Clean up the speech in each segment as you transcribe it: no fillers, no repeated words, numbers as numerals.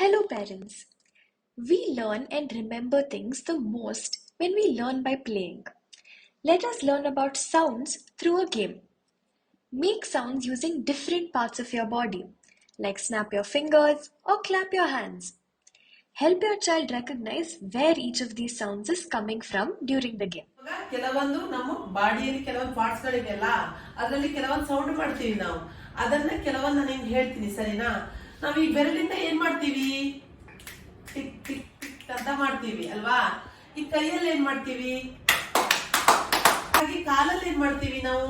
Hello, parents. We learn and remember things the most when we learn by playing. Let us learn about sounds through a game. Make sounds using different parts of your body, like snap your fingers or clap your hands. Help your child recognize where each of these sounds is coming from during the game. ಕೆಲವೊಂದು ನಮ್ಮ ಬಾಡಿಯಲ್ಲಿ ಕೆಲವೊಂದು parts ಗಳಿವೆಲ್ಲ ಅದರಲ್ಲಿ ಕೆಲವೊಂದು sound ಮಾಡ್ತೀವಿ ನಾವು ಅದನ್ನ ಕೆಲವೊಂದು ನಾನು ನಿಮ್ಗೆ ಹೇಳ್ತೀನಿ ಸರಿನಾ. ನಾವು ಈ ಬೆರಳಿಂದ ಏನ್ ಮಾಡ್ತೀವಿ, ಟಿಕ್ ಟಿಕ್ ಟಿಕ್ ಅಂತ ಮಾಡ್ತೀವಿ ಅಲ್ವಾ. ಈ ಕೈಯಲ್ಲಿ ಏನ್ ಮಾಡ್ತೀವಿ, ಹಾಗೆ ಕಾಲಲ್ಲಿ ಏನ್ ಮಾಡ್ತೀವಿ, ನಾವು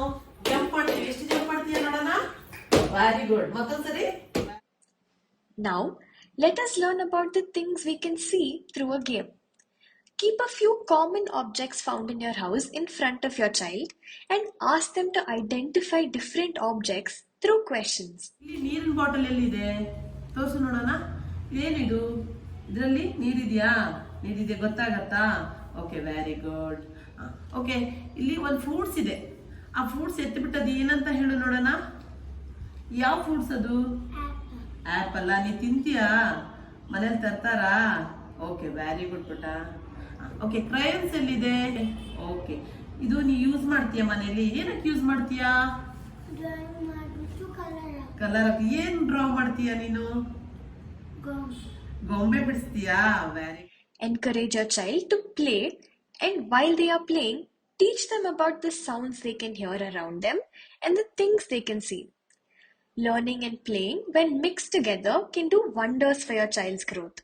ಜಂಪ್ ಮಾಡ್ತೀವಿ. ಎಷ್ಟು ಜಂಪ್ ಮಾಡ್ತೀವಿ ನೋಡೋಣ. Very good. ಮತ್ತೊಂದ್ಸರಿ. Now, let us learn about the things we can see through a game. Keep a few common objects found in your house in front of your child and ask them to identify different objects through questions. ಇಲ್ಲಿ ನೀರಿನ bottle ಎಲ್ಲಿದೆ ತೋರಿಸು ನೋಡೋಣ. ಏನಿದು, ಇದರಲ್ಲಿ ನೀರಿದೆಯಾ, ನೀರಿದೆ ಗೊತ್ತಾಗತ್ತಾ? Okay, very good. ಓಕೆ, ಇಲ್ಲಿ ಒಂದು ಫ್ರೂಟ್ಸ್ ಇದೆ. ಆ ಫ್ರೂಟ್ಸ್ ಎತ್ತಿಬಿಟ್ಟದು ಏನಂತ ಹೇಳು ನೋಡೋಣ. ಯಾವ ಫ್ರೂಟ್ಸ್ ಅದು? ಆಪಲ್. ನೀ ತಿಂತೀಯಾ? ಮನೇಲಿ ತರ್ತಾರಾ? ಓಕೆ, ವೆರಿ ಗುಡ್ ಪುಟ್ಟ. ಓಕೆ, ಕ್ರಯನ್ಸ್ ಎಲ್ಲಿದೆ? ಓಕೆ, ಇದು ನೀ ಯೂಸ್ ಮಾಡ್ತೀಯ ಮನೇಲಿ. ಏನಕ್ಕೆ ಯೂಸ್ ಮಾಡ್ತೀಯಾ? ಕಲರ್. ಏನ್ ಡ್ರಾ ಮಾಡ್ತೀಯಾ ನೀನು? ಗೊಂಬೆ ಬಿಡಿಸ್ತೀಯಾ? Very. Encourage your child to play, and while they are playing, teach them about the sounds they can hear around them and the things they can see. Learning and playing, when mixed together, can do wonders for your child's growth.